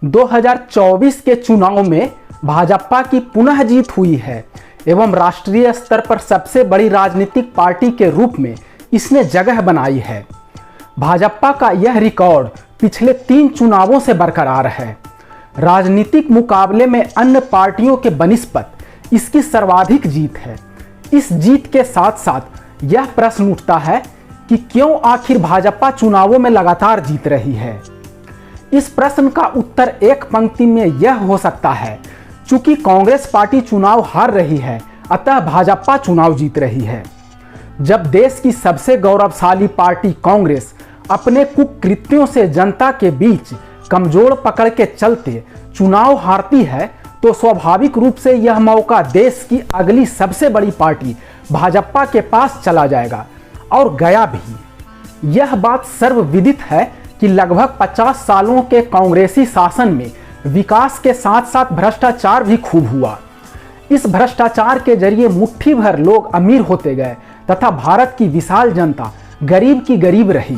2024 के चुनाव में भाजपा की पुनः जीत हुई है एवं राष्ट्रीय स्तर पर सबसे बड़ी राजनीतिक पार्टी के रूप में इसने जगह बनाई है। भाजपा का यह रिकॉर्ड पिछले 3 चुनावों से बरकरार है। राजनीतिक मुकाबले में अन्य पार्टियों के बनिस्पत इसकी सर्वाधिक जीत है। इस जीत के साथ साथ यह प्रश्न उठता है कि क्यों आखिर भाजपा चुनावों में लगातार जीत रही है। इस प्रश्न का उत्तर एक पंक्ति में यह हो सकता है, चूंकि कांग्रेस पार्टी चुनाव हार रही है अतः भाजपा चुनाव जीत रही है। जब देश की सबसे गौरवशाली पार्टी कांग्रेस अपने कुकृत्यों से जनता के बीच कमजोर पकड़ के चलते चुनाव हारती है तो स्वाभाविक रूप से यह मौका देश की अगली सबसे बड़ी पार्टी भाजपा के पास चला जाएगा और गया भी। यह बात सर्वविदित है कि लगभग 50 सालों के कांग्रेसी शासन में विकास के साथ साथ भ्रष्टाचार भी खूब हुआ। इस भ्रष्टाचार के जरिए मुट्ठी भर लोग अमीर होते गए तथा भारत की विशाल जनता गरीब की गरीब रही।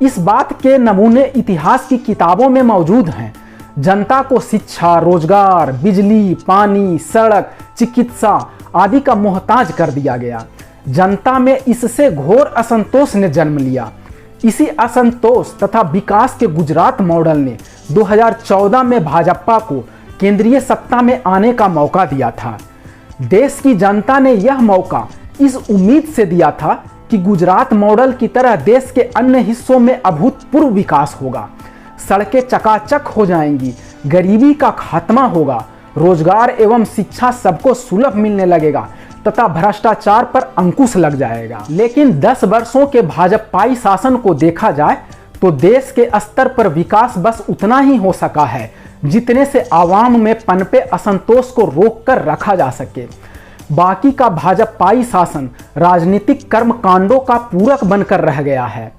इस बात के नमूने इतिहास की किताबों में मौजूद हैं। जनता को शिक्षा, रोजगार, बिजली, पानी, सड़क, चिकित्सा आदि का मोहताज कर दिया गया। जनता में इससे घोर असंतोष ने जन्म लिया। इसी असंतोष तथा विकास के गुजरात मॉडल ने 2014 में भाजपा को केंद्रीय सत्ता में आने का मौका दिया था। देश की जनता ने यह मौका इस उम्मीद से दिया था कि गुजरात मॉडल की तरह देश के अन्य हिस्सों में अभूतपूर्व विकास होगा। सड़कें चकाचक हो जाएंगी, गरीबी का खात्मा होगा, रोजगार एवं शिक्षा सबको सुलभ मिलने लगेगा तथा भ्रष्टाचार पर अंकुश लग जाएगा। लेकिन 10 वर्षों के भाजपाई शासन को देखा जाए तो देश के स्तर पर विकास बस उतना ही हो सका है जितने से आवाम में पनपे असंतोष को रोककर रखा जा सके। बाकी का भाजपाई शासन राजनीतिक कर्मकांडों का पूरक बनकर रह गया है।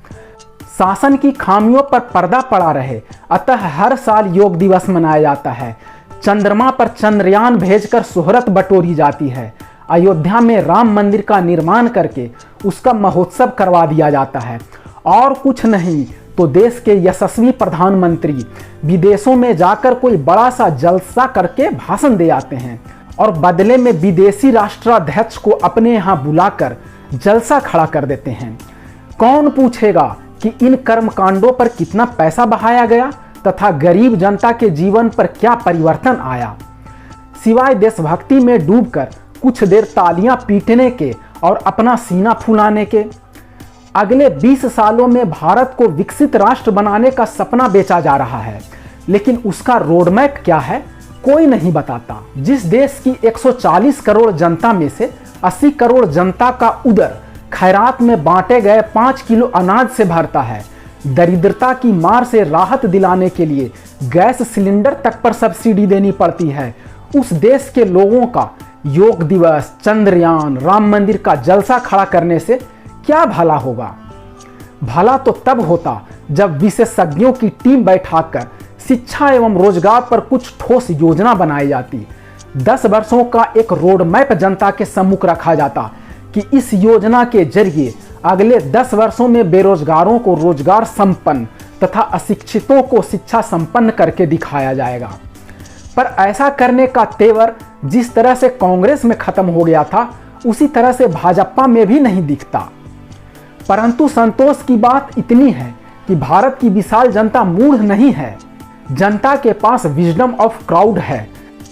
शासन की खामियों पर पर्दा पड़ा रहे, अतः हर साल योग दिवस मनाया जाता है। चंद्रमा पर चंद्रयान भेजकर शोहरत बटोरी जाती है। अयोध्या में राम मंदिर का निर्माण करके उसका महोत्सव करवा दिया जाता है। और कुछ नहीं तो देश के यशस्वी प्रधानमंत्री विदेशों में जाकर कोई बड़ा सा जलसा करके भाषण दे आते हैं और बदले में विदेशी राष्ट्राध्यक्ष को अपने यहाँ बुलाकर जलसा खड़ा कर देते हैं। कौन पूछेगा कि इन कर्मकांडों पर कितना पैसा बहाया गया तथा गरीब जनता के जीवन पर क्या परिवर्तन आया। सिवाय देशभक्ति में डूबकर कुछ देर तालियां पीटने के और अपना सीना फुलाने के। अगले 20 सालों में भारत को विकसित राष्ट्र बनाने का सपना बेचा जा रहा है, लेकिन उसका रोडमैप क्या है कोई नहीं बताता। जिस देश की 140 करोड़ जनता में से 80 करोड़ जनता का उदर खैरात में बांटे गए 5 किलो अनाज से भरता है। दरिद्रता की मार से राहत दिलाने के लिए गैस सिलेंडर तक पर सब्सिडी देनी पड़ती है। उस देश के लोगों का योग दिवस, चंद्रयान, राम मंदिर का जलसा खड़ा करने से क्या भला होगा। भला तो तब होता जब विशेषज्ञों की टीम बैठाकर शिक्षा एवं रोजगार पर कुछ ठोस योजना बनाई जाती। 10 वर्षों का एक रोड मैप जनता के सम्मुख रखा जाता कि इस योजना के जरिए अगले 10 वर्षों में बेरोजगारों को रोजगार संपन्न तथा अशिक्षितों को शिक्षा संपन्न करके दिखाया जाएगा। पर ऐसा करने का तेवर जिस तरह से कांग्रेस में खत्म हो गया था उसी तरह से भाजपा में भी नहीं दिखता। परंतु संतोष की बात इतनी है कि भारत की विशाल जनता मूढ़ नहीं है। जनता के पास विजडम ऑफ क्राउड है।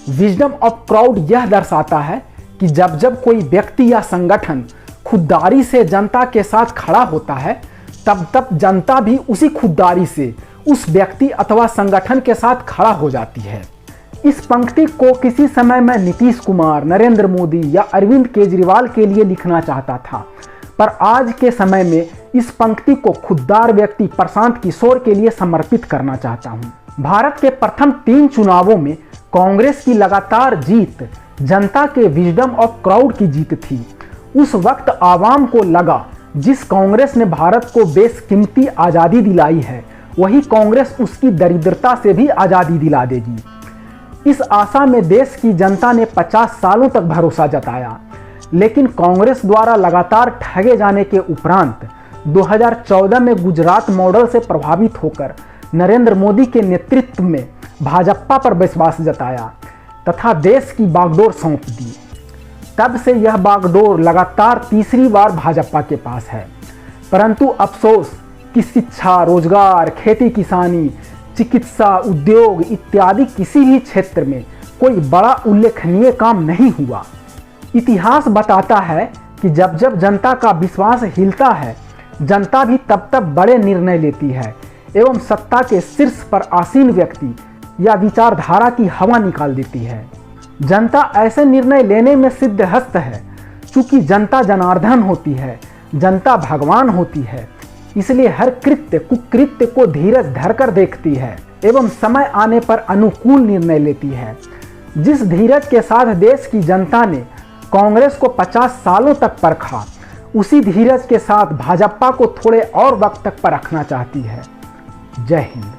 विजडम ऑफ क्राउड यह दर्शाता है कि जब जब कोई व्यक्ति या संगठन खुददारी से जनता के साथ खड़ा होता है तब तब जनता भी उसी खुददारी से उस व्यक्ति अथवा संगठन के साथ खड़ा हो जाती है। इस पंक्ति को किसी समय मैं नीतीश कुमार, नरेंद्र मोदी या अरविंद केजरीवाल के लिए लिखना चाहता था, पर आज के समय में इस पंक्ति को खुददार व्यक्ति प्रशांत किशोर के लिए समर्पित करना चाहता हूं। भारत के प्रथम 3 चुनावों में कांग्रेस की लगातार जीत जनता के विजडम ऑफ क्राउड की जीत थी। उस वक्त आवाम को लगा जिस कांग्रेस ने भारत को बेशकीमती आज़ादी दिलाई है वही कांग्रेस उसकी दरिद्रता से भी आज़ादी दिला देगी। इस आशा में देश की जनता ने 50 सालों तक भरोसा जताया, लेकिन कांग्रेस द्वारा लगातार ठगे जाने के उपरांत 2014 में गुजरात मॉडल से प्रभावित होकर नरेंद्र मोदी के नेतृत्व में भाजपा पर विश्वास जताया तथा देश की बागडोर सौंप दी। तब से यह बागडोर लगातार तीसरी बार भाजपा के पास है। परंतु अफसोस कि शिक्षा, रोजगार, खेती किसानी, चिकित्सा, उद्योग इत्यादि किसी भी क्षेत्र में कोई बड़ा उल्लेखनीय काम नहीं हुआ। इतिहास बताता है कि जब जब जनता का विश्वास हिलता है, जनता भी तब तब बड़े निर्णय लेती है एवं सत्ता के शीर्ष पर आसीन व्यक्ति या विचारधारा की हवा निकाल देती है। जनता ऐसे निर्णय लेने में सिद्धहस्त है। चूंकि जनता जनार्दन होती है, जनता भगवान होती है, इसलिए हर कृत्य कुकृत्य को धीरज धरकर देखती है एवं समय आने पर अनुकूल निर्णय लेती है। जिस धीरज के साथ देश की जनता ने कांग्रेस को 50 सालों तक परखा, उसी धीरज के साथ भाजपा को थोड़े और वक्त तक परखना चाहती है। जय हिंद।